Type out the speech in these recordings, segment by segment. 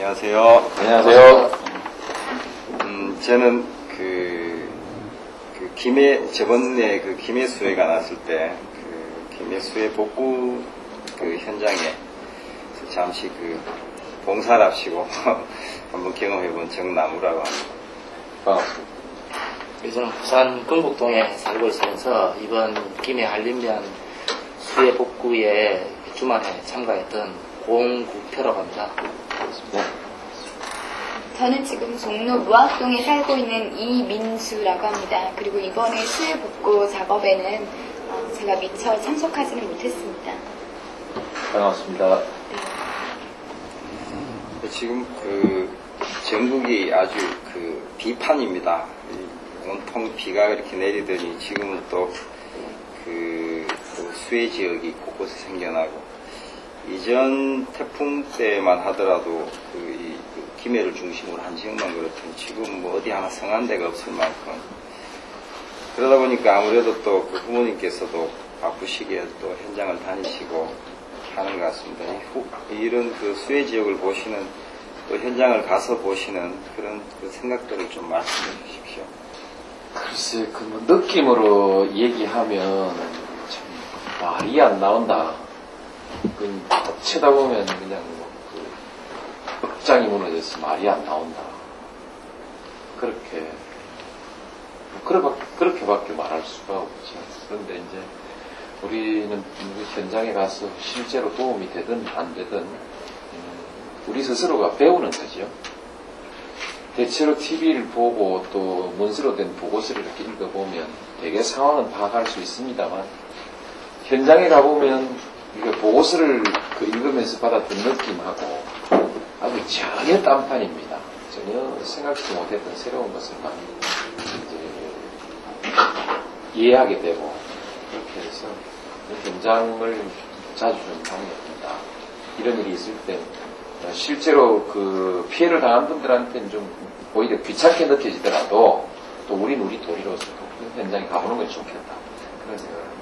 안녕하세요. 안녕하세요. 저는 저번에 김해 수해가 났을 때, 김해 수해 복구 현장에 잠시 봉사를 합시고 한번 경험해본 정나무라고 합니다. 반갑습니다. 저는 부산 금곡동에 살고 있으면서 이번 김해 한림면 수해 복구에 주말에 참가했던 공국표라고 합니다. 네. 저는 지금 종로 무학동에 살고 있는 이민수라고 합니다. 그리고 이번에 수해 복구 작업에는 제가 미처 참석하지는 못했습니다. 반갑습니다. 지금 전국이 아주 비판입니다. 온통 비가 이렇게 내리더니 지금은 또 수해 지역이 곳곳에 생겨나고, 이전 태풍 때만 하더라도 김해를 중심으로 한 지역만 그렇더니 지금 어디 하나 성한 데가 없을 만큼, 그러다 보니까 아무래도 또 부모님께서도 바쁘시기에 또 현장을 다니시고 하는 것 같습니다. 이런 수해 지역을 보시는, 또 현장을 가서 보시는 그런 생각들을 좀 말씀해 주십시오. 글쎄, 느낌으로 얘기하면 참 말이 안 나온다. 쳐다보면 그냥 억장이 무너져서 말이 안 나온다. 그렇게밖에 말할 수가 없죠. 그런데 이제 우리는 현장에 가서 실제로 도움이 되든 안 되든 우리 스스로가 배우는 거죠. 대체로 TV를 보고 또 문서로 된 보고서를 이렇게 읽어보면 되게 상황은 파악할 수 있습니다만, 현장에 가보면 보고서를 읽으면서 받았던 느낌하고 아주 전혀 딴판입니다. 전혀 생각지 못했던 새로운 것을 많이 이제 이해하게 되고, 그렇게 해서 현장을 자주 좀 다녀봅니다. 이런 일이 있을 때 실제로 피해를 당한 분들한테는 좀 오히려 귀찮게 느껴지더라도 또 우린 우리 도리로서 현장에 가보는 게 좋겠다, 그런 생각을 합니다.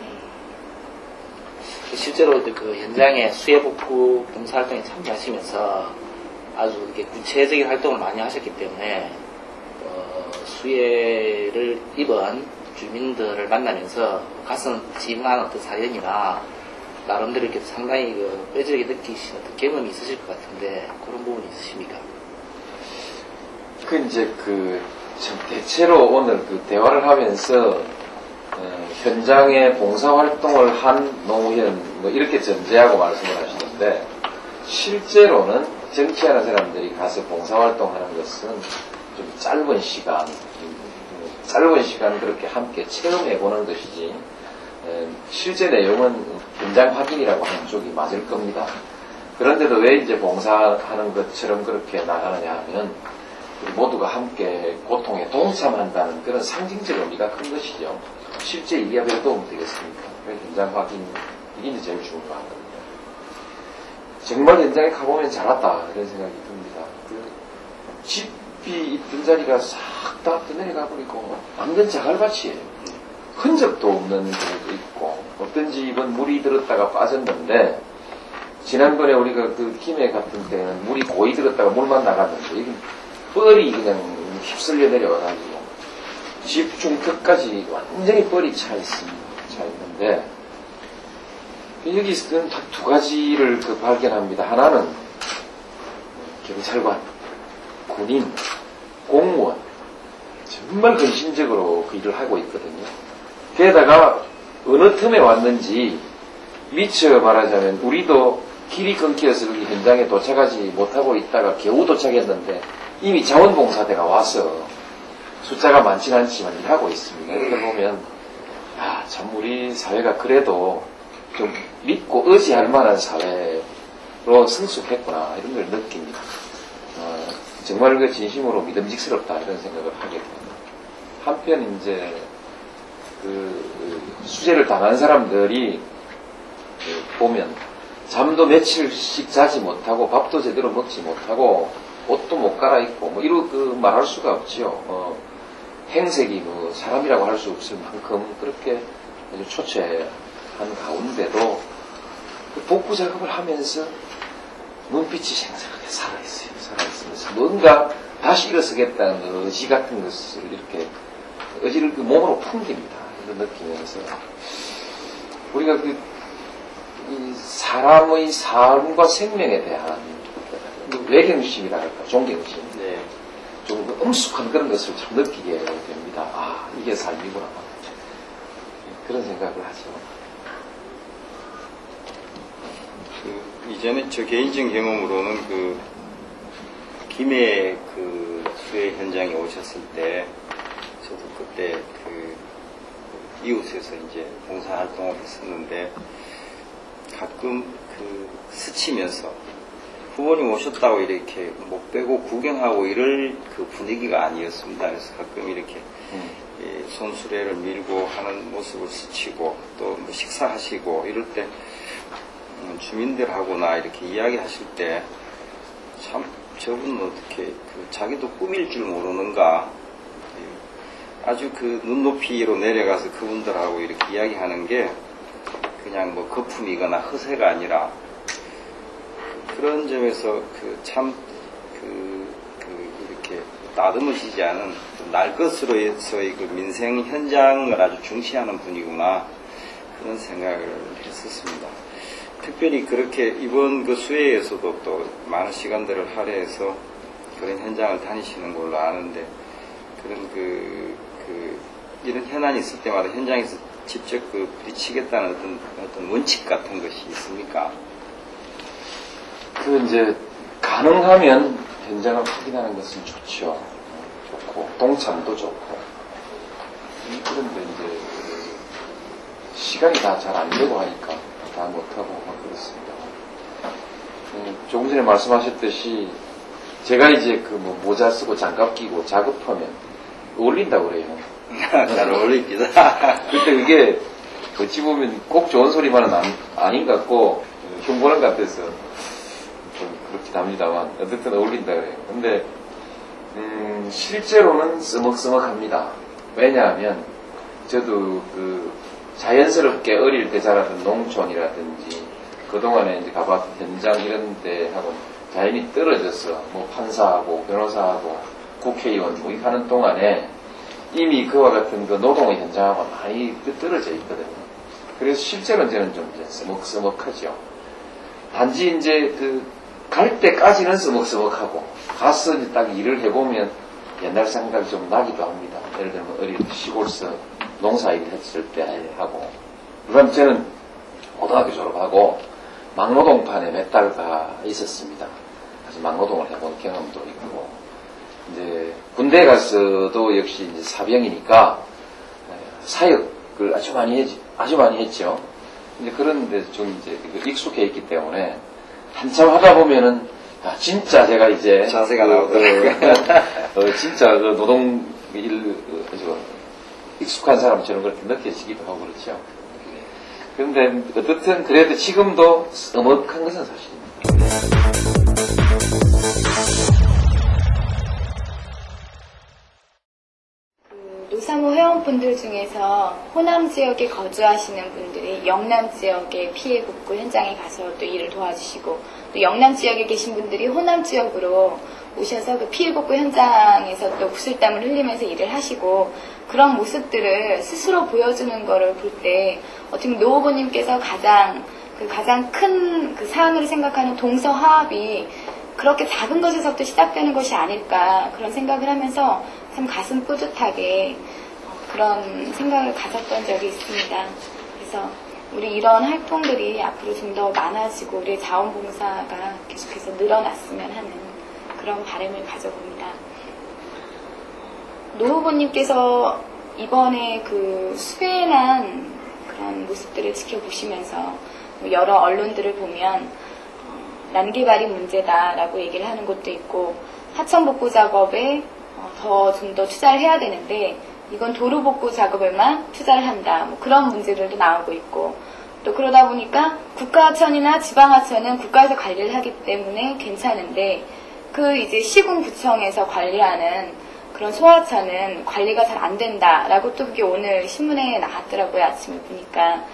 실제로 현장에 수해 복구 봉사 활동에 참여하시면서 아주 이렇게 구체적인 활동을 많이 하셨기 때문에 수해를 입은 주민들을 만나면서 가슴 찜한 어떤 사연이나 나름대로 이렇게 상당히 뼈저리게 느끼신 어떤 경험이 있으실 것 같은데, 그런 부분이 있으십니까? 대체로 오늘 대화를 하면서 현장에 봉사활동을 한 노무현 이렇게 전제하고 말씀을 하시는데, 실제로는 정치하는 사람들이 가서 봉사활동하는 것은 좀 짧은 시간 그렇게 함께 체험해보는 것이지, 실제 내용은 현장 확인이라고 하는 쪽이 맞을 겁니다. 그런데도 왜 이제 봉사하는 것처럼 그렇게 나가느냐 하면, 모두가 함께 고통에 동참한다는 그런 상징적 의미가 큰 것이죠. 실제 일이야 별 도움 되겠습니까? 현장 확인, 이게 이제 제일 중요한 겁니다. 정말 현장에 가보면 잘 왔다, 이런 생각이 듭니다. 집이 있던 자리가 싹 다 떠내려가 버리고 완전 자갈밭이에요. 흔적도 없는 경우도 있고, 어떤 집은 물이 들었다가 빠졌는데, 지난번에 우리가 김해 같은 때는 물이 고이 들었다가 물만 나갔는데, 이게 뻘이 그냥 휩쓸려 내려와가지고 집 중턱까지 완전히 뻘이 차 있는데, 여기서는 딱 두 가지를 발견합니다. 하나는 경찰관, 군인, 공무원, 정말 근심적으로 그 일을 하고 있거든요. 게다가 어느 틈에 왔는지, 미처 말하자면 우리도 길이 끊겨서 여기 현장에 도착하지 못하고 있다가 겨우 도착했는데 이미 자원봉사대가 와서 숫자가 많지는 않지만 일하고 있습니다. 이렇게 보면 참 우리 사회가 그래도 좀 믿고 의지할 만한 사회로 성숙했구나, 이런 걸 느낍니다. 정말 진심으로 믿음직스럽다, 이런 생각을 하게 됩니다. 한편 이제 수재를 당한 사람들이 보면 잠도 며칠씩 자지 못하고 밥도 제대로 먹지 못하고 옷도 못 갈아입고 이렇게 말할 수가 없지요. 행색이 사람이라고 할 수 없을 만큼 그렇게 아주 초췌한 가운데도 복구 작업을 하면서 눈빛이 생생하게 살아있어요. 살아있으면서 뭔가 다시 일어서겠다는 의지 같은 것을 이렇게 의지를 그 몸으로 풍깁니다. 이런 느끼면서 우리가 이 사람의 삶과 생명에 대한 외경심이라 할까, 존경심, 네. 좀 엄숙한 그런 것을 참 느끼게 됩니다. 아, 이게 삶이구나. 그런 생각을 하죠. 이전에 저 개인적인 경험으로는 김해 수해 현장에 오셨을 때, 저도 그때 이웃에서 이제 봉사활동을 했었는데, 가끔 스치면서 후보님 오셨다고 이렇게 못 빼고 구경하고 이럴 분위기가 아니었습니다. 그래서 가끔 이렇게 손수레를 밀고 하는 모습을 스치고 또 뭐 식사하시고 이럴 때 주민들하고나 이렇게 이야기하실 때 참 저분은 어떻게 자기도 꾸밀 줄 모르는가, 아주 눈높이로 내려가서 그분들하고 이렇게 이야기하는 게 그냥 뭐 거품이거나 허세가 아니라, 그런 점에서 참 이렇게 나듬어지지 않은 날 것으로서의 민생 현장을 아주 중시하는 분이구나, 그런 생각을 했었습니다. 특별히 그렇게 이번 수해에서도 또 많은 시간들을 할애해서 그런 현장을 다니시는 걸로 아는데, 그런 이런 현안이 있을 때마다 현장에서 직접 부딪히겠다는 어떤 원칙 같은 것이 있습니까? 이제 가능하면 현장을 확인하는 것은 좋죠. 좋고 동참도 좋고. 그런데 이제 시간이 다 잘 안 되고 하니까 다 못하고 막 그렇습니다. 조금 전에 말씀하셨듯이 제가 이제 모자 쓰고 장갑 끼고 작업하면 어울린다고 그래요. 잘 어울립니다. 그때 그게 어찌 보면 꼭 좋은 소리만은 아닌 것 같고 흉보는 것 같아서 좀 그렇긴 합니다만 어쨌든 어울린다 그래요. 근데 실제로는 쓰먹쓰먹합니다. 왜냐하면 저도 자연스럽게 어릴 때 자랐던 농촌이라든지 그동안에 이제 가봤던 현장 이런 데하고 자연히 떨어져서 뭐 판사하고 변호사하고 국회의원 뭐 이렇게 하는 동안에 이미 그와 같은 노동의 현장하고 많이 떨어져 있거든요. 그래서 실제로는 저는 좀 이제 쓰먹쓰먹하죠. 단지 이제 갈 때까지는 쓰먹쓰먹하고 가서 이제 딱 일을 해보면 옛날 생각이 좀 나기도 합니다. 예를 들면 어릴 때 시골서 농사일을 했을 때 하고, 그다음 저는 고등학교 졸업하고 막노동판에 몇 달 가 있었습니다. 그래서 막노동을 해본 경험도 있고, 이제 군대 가서도 역시 이제 사병이니까 사역을 아주 많이 했죠. 근데 그런데 좀 이제 익숙해 있기 때문에 한참 하다 보면은 진짜 제가 이제 자세가 나오더라고요. 진짜 노동 일 익숙한 사람처럼 그렇게 느껴지기도 하고 그렇죠. 그런데 어떻든 그래도 지금도 써먹한 것은 사실입니다. 노사모 회원분들 중에서 호남 지역에 거주하시는 분들이 영남 지역의 피해 복구 현장에 가서 또 일을 도와주시고, 또 영남 지역에 계신 분들이 호남 지역으로 오셔서 피해 복구 현장에서 또 구슬땀을 흘리면서 일을 하시고, 그런 모습들을 스스로 보여주는 거를 볼 때 어떻게 보면 노 후보님께서 가장 큰 사안으로 생각하는 동서화합이 그렇게 작은 것에서부터 시작되는 것이 아닐까, 그런 생각을 하면서 참 가슴 뿌듯하게 그런 생각을 가졌던 적이 있습니다. 그래서 우리 이런 활동들이 앞으로 좀 더 많아지고 우리의 자원봉사가 계속해서 늘어났으면 하는 그런 바람을 가져봅니다. 노 후보님께서 이번에 수해난 그런 모습들을 지켜보시면서 여러 언론들을 보면 난개발이 문제다라고 얘기를 하는 곳도 있고, 하천복구 작업에 좀 더 투자를 해야 되는데 이건 도로복구 작업에만 투자를 한다, 뭐 그런 문제들도 나오고 있고, 또 그러다 보니까 국가하천이나 지방하천은 국가에서 관리를 하기 때문에 괜찮은데 이제 시군구청에서 관리하는 그런 소하천은 관리가 잘 안 된다라고 또 그게 오늘 신문에 나왔더라고요. 아침에 보니까.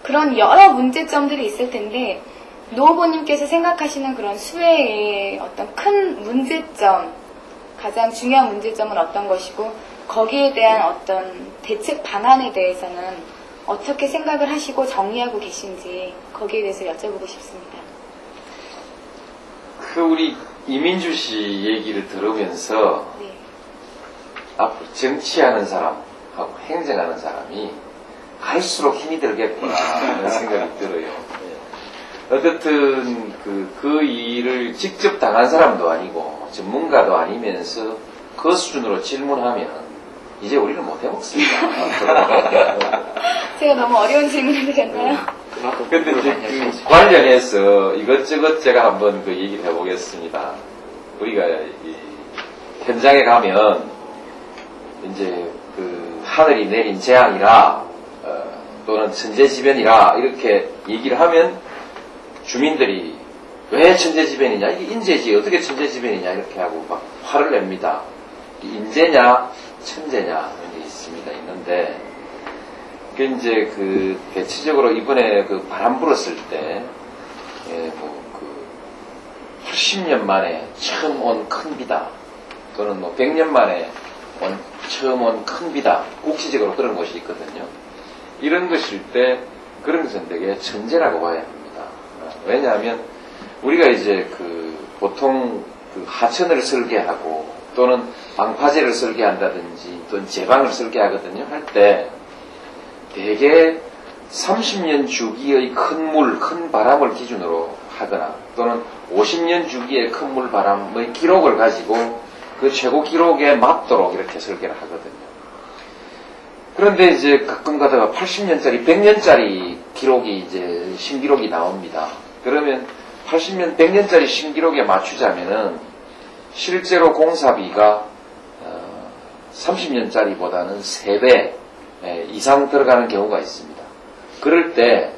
그런 여러 문제점들이 있을 텐데 노 후보님께서 생각하시는 그런 수혜의 어떤 큰 문제점, 가장 중요한 문제점은 어떤 것이고 거기에 대한 어떤 대책 방안에 대해서는 어떻게 생각을 하시고 정리하고 계신지 거기에 대해서 여쭤보고 싶습니다. 우리 이민주 씨 얘기를 들으면서 네. 앞으로 정치하는 사람하고 행정하는 사람이 갈수록 힘이 들겠구나 하는 생각이 들어요. 어쨌든 그 일을 직접 당한 사람도 아니고 전문가도 아니면서 그 수준으로 질문하면 이제 우리는 못 해먹습니다. 제가 너무 어려운 질문을 드렸나요? 근데 이제 그 관련해서 이것저것 제가 한번 그 얘기를 해보겠습니다. 우리가 이 현장에 가면 이제 그 하늘이 내린 재앙이라 또는 천재지변이라 이렇게 얘기를 하면 주민들이 왜 천재지변이냐, 이게 인재지 어떻게 천재지변이냐 이렇게 하고 막 화를 냅니다. 인재냐 천재냐 이런 게 있는데 그 이제 그 대체적으로 이번에 그 바람 불었을 때 뭐 그 80년 만에 처음 온 큰 비다 또는 뭐 100년 만에 처음 온 큰 비다, 국시적으로 그런 것이 있거든요. 이런 것일 때 그런 것은 되게 천재라고 봐야 합니다. 왜냐하면 우리가 이제 그 보통 그 하천을 설계하고 또는 방파제를 설계한다든지 또는 제방을 설계하거든요. 할 때 대개 30년 주기의 큰 물, 큰 바람을 기준으로 하거나 또는 50년 주기의 큰 물, 바람의 기록을 가지고 그 최고 기록에 맞도록 이렇게 설계를 하거든요. 그런데 이제 가끔 가다가 80년짜리, 100년짜리 기록이 이제 신기록이 나옵니다. 그러면 80년, 100년짜리 신기록에 맞추자면은 실제로 공사비가 30년짜리보다는 3배 이상 들어가는 경우가 있습니다. 그럴 때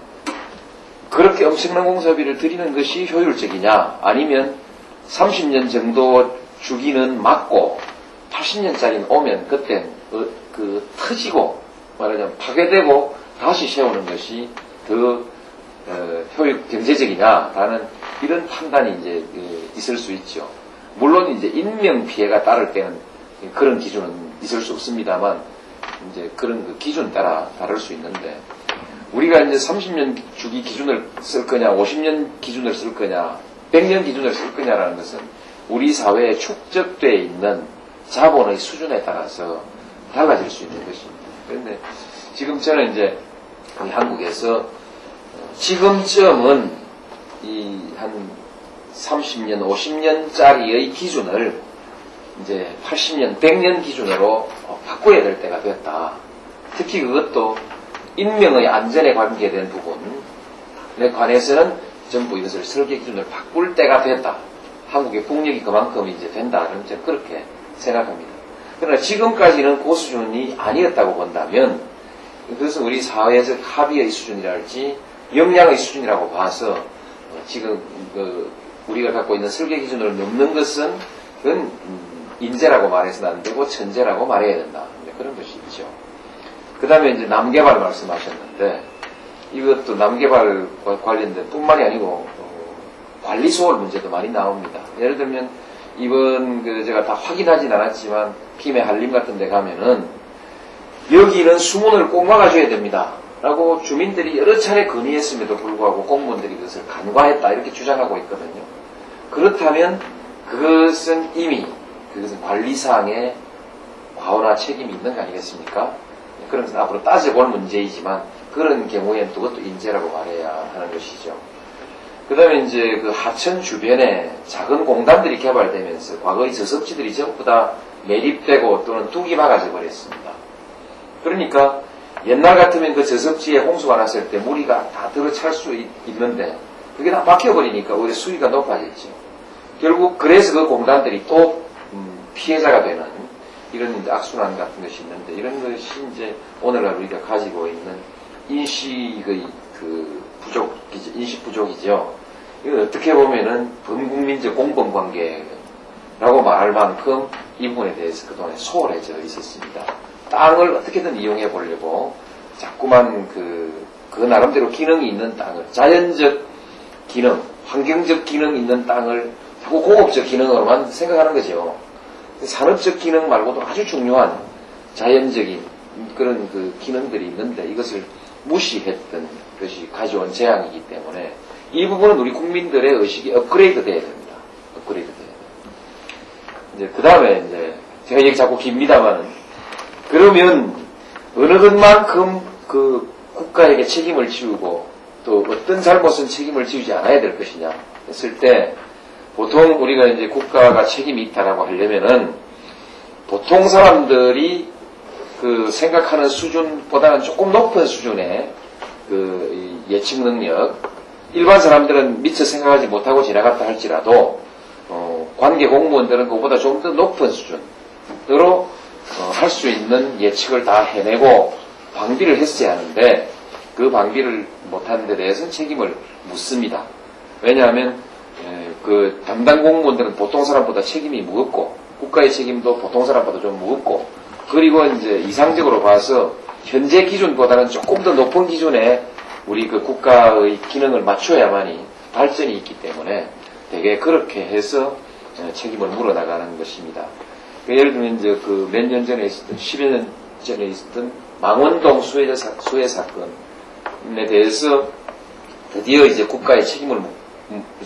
그렇게 엄청난 공사비를 들이는 것이 효율적이냐, 아니면 30년 정도 주기는 맞고 80년짜리는 오면 그땐 그 터지고 말하자면 파괴되고 다시 세우는 것이 더 효율 경제적이냐라는 이런 판단이 이제 있을 수 있죠. 물론 이제 인명 피해가 따를 때는 그런 기준은 있을 수 없습니다만 이제 그런 그 기준 따라 다를 수 있는데, 우리가 이제 30년 주기 기준을 쓸 거냐, 50년 기준을 쓸 거냐, 100년 기준을 쓸 거냐라는 것은 우리 사회에 축적되어 있는 자본의 수준에 따라서 달라질 수 있는 것입니다. 그런데 지금 저는 이제 한국에서 지금쯤은 이 한 30년, 50년짜리의 기준을 이제 80년, 100년 기준으로 바꿔야 될 때가 됐다. 특히 그것도 인명의 안전에 관계된 부분에 관해서는 전부 이것을 설계 기준을 바꿀 때가 됐다. 한국의 국력이 그만큼 이제 된다. 그럼 저는 그렇게 생각합니다. 그러나 지금까지는 그 수준이 아니었다고 본다면, 그것은 우리 사회적 합의의 수준이랄지 역량의 수준이라고 봐서 지금 우리가 갖고 있는 설계 기준을 넘는 것은 그건 인재라고 말해서는 안 되고 천재라고 말해야 된다. 그런 것이 있죠. 그 다음에 이제 남개발 말씀하셨는데, 이것도 남개발과 관련된 뿐만이 아니고 관리 소홀 문제도 많이 나옵니다. 예를 들면 이번 제가 다 확인하진 않았지만 김해 한림 같은 데 가면은 여기는 수문을 꼭 막아줘야 됩니다 라고 주민들이 여러 차례 건의했음에도 불구하고 공무원들이 그것을 간과했다 이렇게 주장하고 있거든요. 그렇다면 그것은 이미 그것은 관리사항에 과오나 책임이 있는 거 아니겠습니까? 그런 것은 앞으로 따져볼 문제이지만 그런 경우에는 또 그것도 인재라고 말해야 하는 것이죠. 그 다음에 이제 그 하천 주변에 작은 공단들이 개발되면서 과거의 저섭지들이 전부 다 매립되고 또는 둑이 막아져 버렸습니다. 그러니까 옛날 같으면 그 저섭지에 홍수가 났을 때 무리가 다 들어찰 수 있는데 그게 다 막혀버리니까 오히려 수위가 높아졌죠. 결국 그래서 그 공단들이 또 피해자가 되는 이런 이제 악순환 같은 것이 있는데, 이런 것이 이제 오늘날 우리가 가지고 있는 인식의 그 부족이죠. 인식 부족이죠. 이건 어떻게 보면은 범국민적 공범관계라고 말할 만큼 이 부분에 대해서 그동안에 소홀해져 있었습니다. 땅을 어떻게든 이용해 보려고 자꾸만 그 나름대로 기능이 있는 땅을 자연적 기능, 환경적 기능 있는 땅을 자꾸 공업적 기능으로만 생각하는 거죠. 산업적 기능 말고도 아주 중요한 자연적인 그런 그 기능들이 있는데 이것을 무시했던 것이 가져온 재앙이기 때문에 이 부분은 우리 국민들의 의식이 업그레이드 돼야 됩니다. 업그레이드 돼야 돼요. 이제 그 다음에 이제 제가 얘기 자꾸 깁니다만은 그러면 어느 것만큼 그 국가에게 책임을 지우고 또 어떤 잘못은 책임을 지우지 않아야 될 것이냐 했을 때 보통 우리가 이제 국가가 책임이 있다라고 하려면은 보통 사람들이 그 생각하는 수준보다는 조금 높은 수준의 그 예측 능력, 일반 사람들은 미처 생각하지 못하고 지나갔다 할지라도 관계 공무원들은 그보다 좀 더 높은 수준으로 할 수 있는 예측을 다 해내고 방비를 했어야 하는데 그 방비를 못하는 데 대해서는 책임을 묻습니다. 왜냐하면 그 담당 공무원들은 보통 사람보다 책임이 무겁고 국가의 책임도 보통 사람보다 좀 무겁고 그리고 이제 이상적으로 봐서 현재 기준보다는 조금 더 높은 기준에 우리 그 국가의 기능을 맞춰야만이 발전이 있기 때문에 되게 그렇게 해서 책임을 물어나가는 것입니다. 예를 들면 이제 그 몇 년 전에 있었던 10여 년 전에 있었던 망원동 수해 사건에 대해서 드디어 이제 국가의 책임을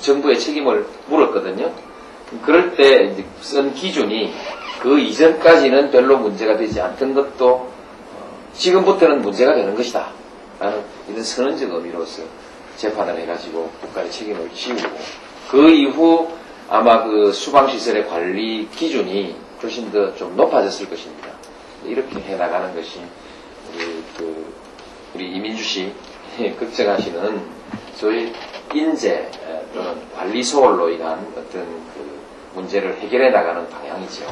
정부의 책임을 물었거든요. 그럴 때 이제 쓴 기준이 그 이전까지는 별로 문제가 되지 않던 것도 지금부터는 문제가 되는 것이다 라는 이런 선언적 의미로서 재판을 해가지고 국가의 책임을 지우고 그 이후 아마 그 수방시설의 관리 기준이 훨씬 더 좀 높아졌을 것입니다. 이렇게 해나가는 것이 우리 이민주 씨 걱정하시는 소위 인재 또는 관리 소홀로 인한 어떤 그 문제를 해결해 나가는 방향이죠.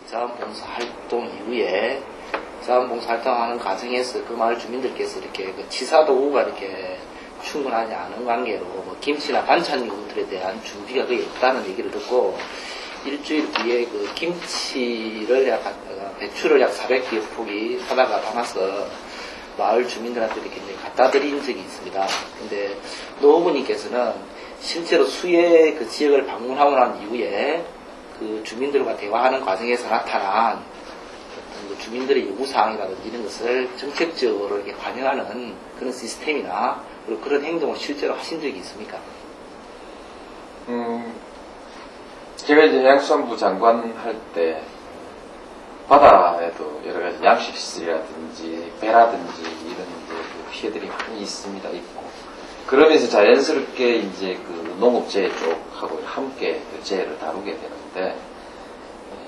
자원봉사 활동 이후에 자원봉사 활동하는 과정에서 그 마을 주민들께서 이렇게 그 치사 도구가 이렇게 충분하지 않은 관계로 뭐 김치나 반찬 요구들에 대한 준비가 거의 없다는 얘기를 듣고 일주일 뒤에 그 김치를 배추를 약 400개 폭이 사다가 담아서 마을 주민들한테 이렇게 이제 갖다 드린 적이 있습니다. 근데 노부님께서는 실제로 수해 그 지역을 방문하고 난 이후에 그 주민들과 대화하는 과정에서 나타난 어떤 그 주민들의 요구사항이라든지 이런 것을 정책적으로 이렇게 반영하는 그런 시스템이나 그리고 그런 행동을 실제로 하신 적이 있습니까? 제가 이제 해양수산부 장관 할 때 바다에도 여러 가지 양식시설이라든지 배라든지 이런 이제 그 피해들이 많이 있고 그러면서 자연스럽게 이제 그 농업재해 쪽하고 함께 그 재해를 다루게 되는데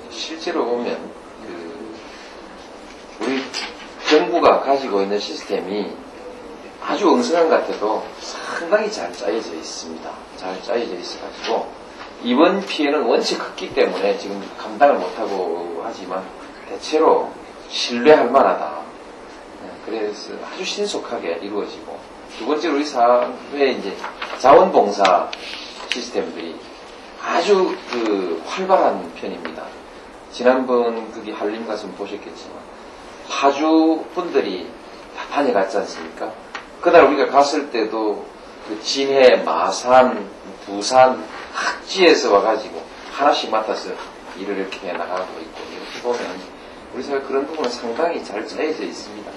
실제로 보면 그 우리 정부가 가지고 있는 시스템이 아주 엉성한 것 같아도 상당히 잘 짜여져 있습니다. 잘 짜여져 있어가지고 이번 피해는 원체 컸기 때문에 지금 감당을 못하고 하지만 대체로 신뢰할 만하다. 그래서 아주 신속하게 이루어지고 두 번째로 우리 사회에 이제 자원봉사 시스템들이 아주 그 활발한 편입니다. 지난번 거기 한림 가서 보셨겠지만 파주 분들이 다 다녀갔지 않습니까? 그날 우리가 갔을 때도 그 진해, 마산, 부산 각지에서 와가지고 하나씩 맡아서 일을 이렇게 나가고 있고 이렇게 보면 우리 사회 그런 부분은 상당히 잘 짜여져 있습니다.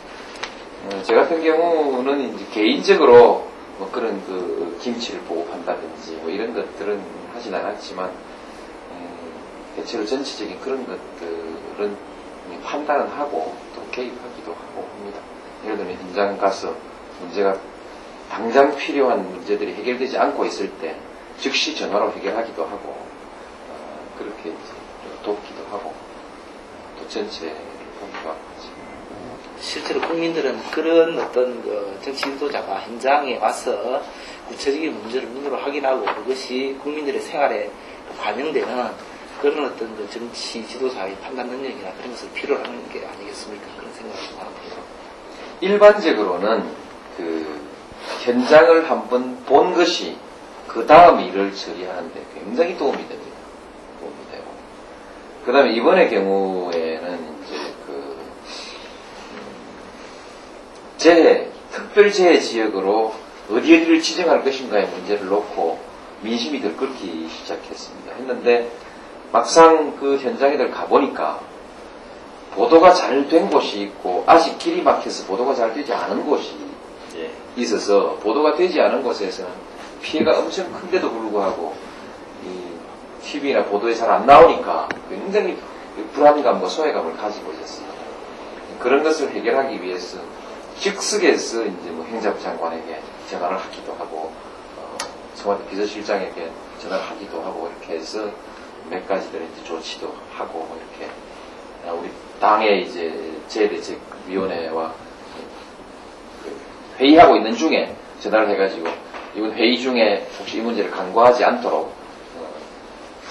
제 같은 경우는 이제 개인적으로 뭐 그런 그 김치를 보급한다든지 뭐 이런 것들은 하진 않았지만 대체로 전체적인 그런 것들은 판단은 하고 또 개입하기도 하고 합니다. 예를 들면 현장 가서 문제가 당장 필요한 문제들이 해결되지 않고 있을 때 즉시 전화로 해결하기도 하고 그렇게 이제 돕기도 하고 또 전체를 보기도 하고 실제로 국민들은 그런 어떤 그 정치 지도자가 현장에 와서 구체적인 문제를 눈으로 확인하고 그것이 국민들의 생활에 반영되는 그런 어떤 그 정치 지도자의 판단 능력이나 그런 것을 필요로 하는 게 아니겠습니까? 그런 생각을 합니다. 일반적으로는 그 현장을 한번 본 것이 그 다음 일을 처리하는데 굉장히 도움이 됩니다. 도움이 되고. 그 다음에 이번의 경우에는 이제 재해, 특별재해 지역으로 어디를 지정할 것인가의 문제를 놓고 민심이 들끓기 시작했습니다. 했는데 막상 그 현장에들 가보니까 보도가 잘 된 곳이 있고 아직 길이 막혀서 보도가 잘 되지 않은 곳이 있어서 보도가 되지 않은 곳에서는 피해가 엄청 큰데도 불구하고 이 TV나 보도에 잘 안 나오니까 굉장히 불안감과 소외감을 가지고 있었습니다. 그런 것을 해결하기 위해서 즉석에서 이제 뭐 행자부 장관에게 전화를 하기도 하고 청와대 비서실장에게 전화를 하기도 하고 이렇게 해서 몇 가지들의 이제 조치도 하고 이렇게 우리 당의 이제 재해대책위원회와 회의하고 있는 중에 전화를 해가지고 이번 회의 중에 혹시 이 문제를 간과하지 않도록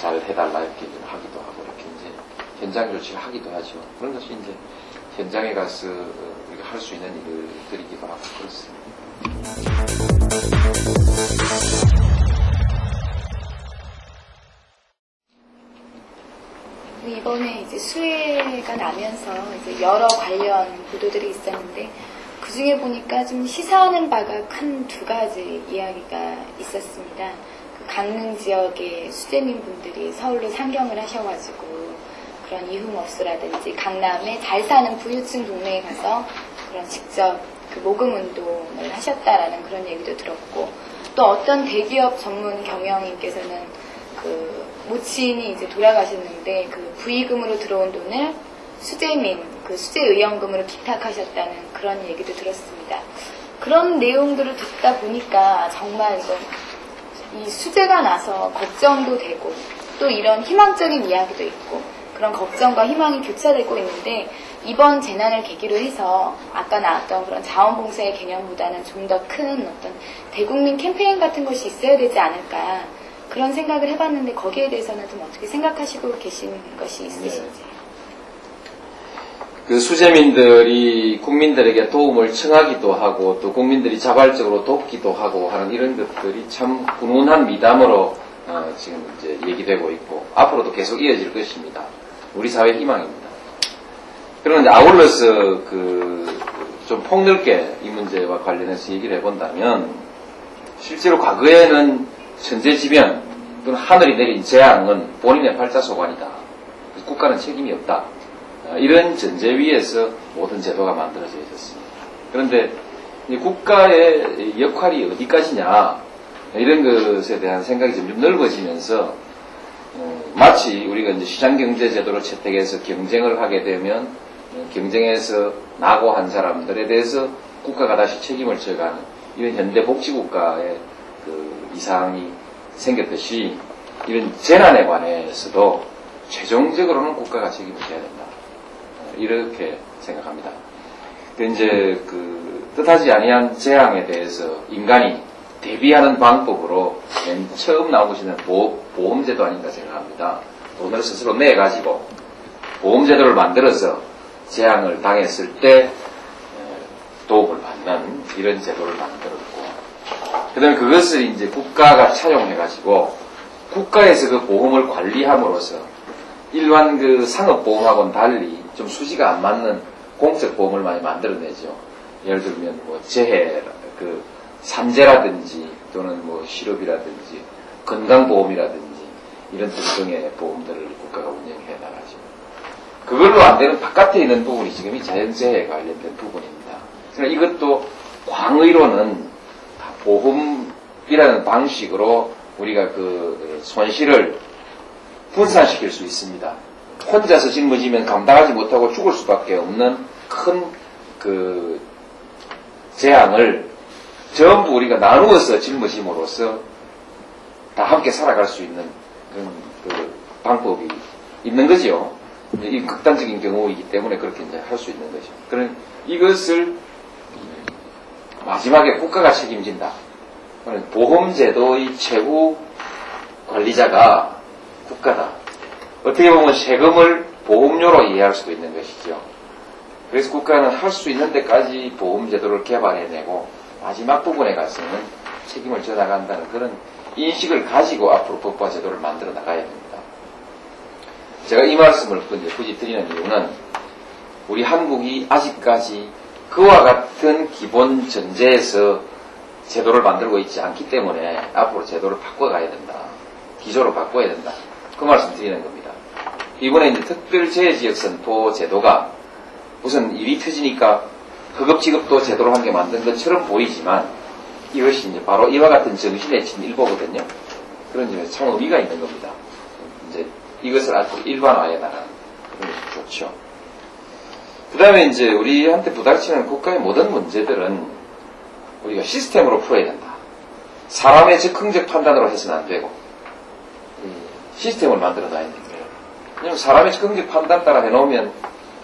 잘 해달라 이렇게 하기도 하고 이렇게 이제 현장 조치를 하기도 하죠. 그런 것이 이제 현장에 가서 우리가 할 수 있는 일들이기도 하고 그렇습니다. 이번에 이제 수해가 나면서 이제 여러 관련 보도들이 있었는데 그 중에 보니까 좀 시사하는 바가 큰 두 가지 이야기가 있었습니다. 그 강릉 지역의 수재민 분들이 서울로 상경을 하셔가지고 그런 이흠업소라든지 강남에 잘 사는 부유층 동네에 가서 그런 직접 그 모금 운동을 하셨다라는 그런 얘기도 들었고 또 어떤 대기업 전문 경영인께서는 그 모친이 이제 돌아가셨는데 그 부의금으로 들어온 돈을 수재민, 그 수재의원금으로 기탁하셨다는 그런 얘기도 들었습니다. 그런 내용들을 듣다 보니까 정말 이 수재가 나서 걱정도 되고 또 이런 희망적인 이야기도 있고 그런 걱정과 희망이 교차되고 있는데 이번 재난을 계기로 해서 아까 나왔던 그런 자원봉사의 개념보다는 좀 더 큰 어떤 대국민 캠페인 같은 것이 있어야 되지 않을까 그런 생각을 해봤는데 거기에 대해서는 좀 어떻게 생각하시고 계신 것이 있으신지. 그 수재민들이 국민들에게 도움을 청하기도 하고 또 국민들이 자발적으로 돕기도 하고 하는 이런 것들이 참 훈훈한 미담으로 지금 이제 얘기되고 있고 앞으로도 계속 이어질 것입니다. 우리 사회의 희망입니다. 그런데 아울러서 좀 폭넓게 이 문제와 관련해서 얘기를 해본다면 실제로 과거에는 천재지변 또는 하늘이 내린 재앙은 본인의 팔자소관이다. 국가는 책임이 없다. 이런 전제 위에서 모든 제도가 만들어져 있었습니다. 그런데 국가의 역할이 어디까지냐 이런 것에 대한 생각이 점점 넓어지면서 마치 우리가 이제 시장경제제도를 채택해서 경쟁을 하게 되면 경쟁에서 낙오한 사람들에 대해서 국가가 다시 책임을 져가는 이런 현대복지국가의 그 이상이 생겼듯이 이런 재난에 관해서도 최종적으로는 국가가 책임을 져야 된다. 이렇게 생각합니다. 이제 뜻하지 아니한 재앙에 대해서 인간이 대비하는 방법으로 맨 처음 나온 것이 보험제도 아닌가 생각합니다. 돈을 스스로 내가지고 보험제도를 만들어서 재앙을 당했을 때 도움을 받는 이런 제도를 만들었고, 그 다음에 그것을 이제 국가가 차용해가지고 국가에서 그 보험을 관리함으로써 일반 그 상업보험하고는 달리 좀 수지가 안 맞는 공적보험을 많이 만들어내죠. 예를 들면 뭐 재해, 산재라든지 또는 뭐 실업이라든지 건강보험이라든지 이런 등등의 보험들을 국가가 운영해 나가죠. 그걸로 안 되는 바깥에 있는 부분이 지금 이 자연재해에 관련된 부분입니다. 그러니까 이것도 광의로는 다 보험이라는 방식으로 우리가 그 손실을 분산시킬 수 있습니다. 혼자서 짊어지면 감당하지 못하고 죽을 수밖에 없는 큰 그 재앙을 전부 우리가 나누어서 짊어짐으로써 다 함께 살아갈 수 있는 그런 그 방법이 있는 거죠. 이 극단적인 경우이기 때문에 그렇게 이제 할 수 있는 거죠. 그런 이것을 마지막에 국가가 책임진다. 보험제도의 최후 관리자가 국가다. 어떻게 보면 세금을 보험료로 이해할 수도 있는 것이죠. 그래서 국가는 할 수 있는 데까지 보험제도를 개발해내고 마지막 부분에 가서는 책임을 져나간다는 그런 인식을 가지고 앞으로 법과 제도를 만들어 나가야 됩니다. 제가 이 말씀을 굳이 드리는 이유는 우리 한국이 아직까지 그와 같은 기본 전제에서 제도를 만들고 있지 않기 때문에 앞으로 제도를 바꿔가야 된다. 기조로 바꿔야 된다. 그 말씀 드리는 겁니다. 이번에 이제 특별재해지역선포 제도가 우선 일이 터지니까 허겁지겁도 제도로 한 게 만든 것처럼 보이지만 이것이 이제 바로 이와 같은 정신의 진일보거든요. 그런 점에서 참 의미가 있는 겁니다. 이제 이것을 앞으로 일반화해 나가는 그런 것이 좋죠. 그 다음에 이제 우리한테 부닥치는 국가의 모든 문제들은 우리가 시스템으로 풀어야 된다. 사람의 즉흥적 판단으로 해서는 안 되고 시스템을 만들어 놔야 됩니다. 왜냐하면 사람의 즉흥적 판단 따라 해놓으면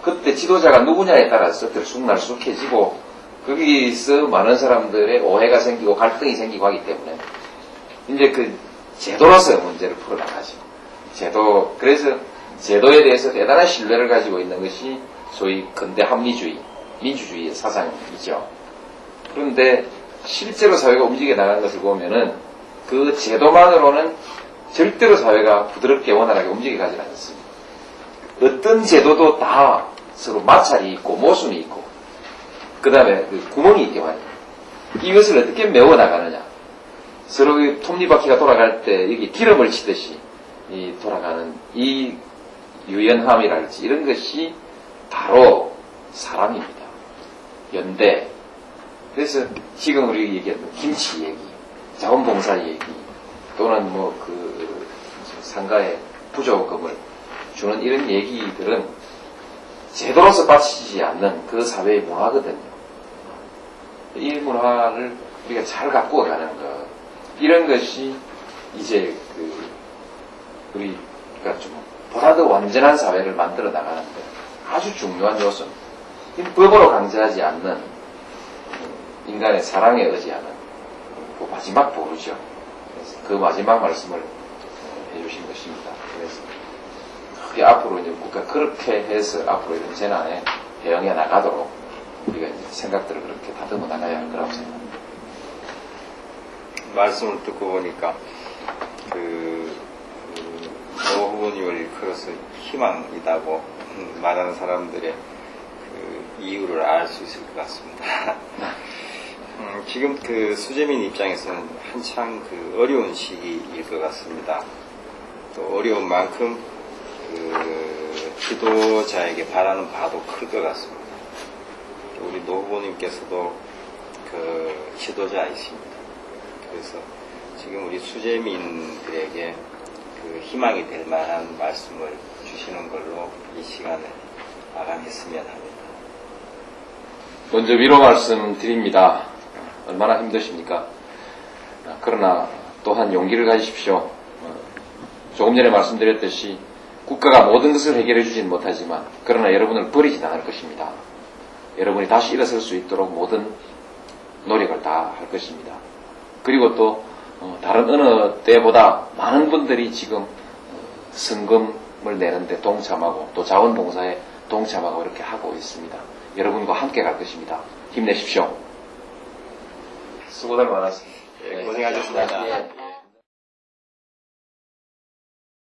그때 지도자가 누구냐에 따라서 들쑥날쑥해지고 거기서 많은 사람들의 오해가 생기고 갈등이 생기고 하기 때문에 이제 그 제도로서 문제를 풀어나가죠. 그래서 제도에 대해서 대단한 신뢰를 가지고 있는 것이 소위 근대 합리주의, 민주주의의 사상이죠. 그런데 실제로 사회가 움직여 나가는 것을 보면은 그 제도만으로는 절대로 사회가 부드럽게 원활하게 움직여 가지 않습니다. 어떤 제도도 다 서로 마찰이 있고 모순이 있고 그 다음에 그 구멍이 있게 말이에요. 이것을 어떻게 메워나가느냐. 서로 톱니바퀴가 돌아갈 때 여기 기름을 치듯이 돌아가는 이 유연함이랄지 이런 것이 바로 사람입니다. 연대. 그래서 지금 우리 얘기했던 김치 얘기, 자원봉사 얘기, 또는 뭐 그 상가에 부조금을 주는 이런 얘기들은 제도로서 받치지 않는 그 사회의 문화거든요. 이 문화를 우리가 잘 갖고 가는 것, 이런 것이 이제 우리가 좀 보다 더 완전한 사회를 만들어 나가는데 아주 중요한 요소입니다. 법으로 강제하지 않는 인간의 사랑에 의지하는 그 마지막 보루죠. 그래서 그 마지막 말씀을 해주신 것입니다. 그래서 크게 앞으로 이제 국가 그렇게 해서 앞으로 이런 재난에 대응해 나가도록 우리가 이제 생각들을 그렇게 다듬어 나가야 할 거라고 생각합니다. 말씀을 듣고 보니까 노 후보님을 일컬어서 희망이다고 말하는 사람들의 그 이유를 알 수 있을 것 같습니다. 지금 그 수재민 입장에서는 한창 그 어려운 시기일 것 같습니다. 또 어려운 만큼 그 지도자에게 바라는 바도 클 것 같습니다. 우리 노 후보님께서도 그 지도자이십니다. 그래서 지금 우리 수재민들에게 그 희망이 될 만한 말씀을 주시는 걸로 이 시간을 마감했으면 합니다. 먼저 위로 말씀 드립니다. 얼마나 힘드십니까? 그러나 또한 용기를 가지십시오. 조금 전에 말씀드렸듯이 국가가 모든 것을 해결해 주진 못하지만 그러나 여러분을 버리진 않을 것입니다. 여러분이 다시 일어설 수 있도록 모든 노력을 다 할 것입니다. 그리고 또 다른 어느 때보다 많은 분들이 지금 성금을 내는데 동참하고 또 자원봉사에 동참하고 이렇게 하고 있습니다. 여러분과 함께 갈 것입니다. 힘내십시오. 수고들 많았습니다. 고생하셨습니다.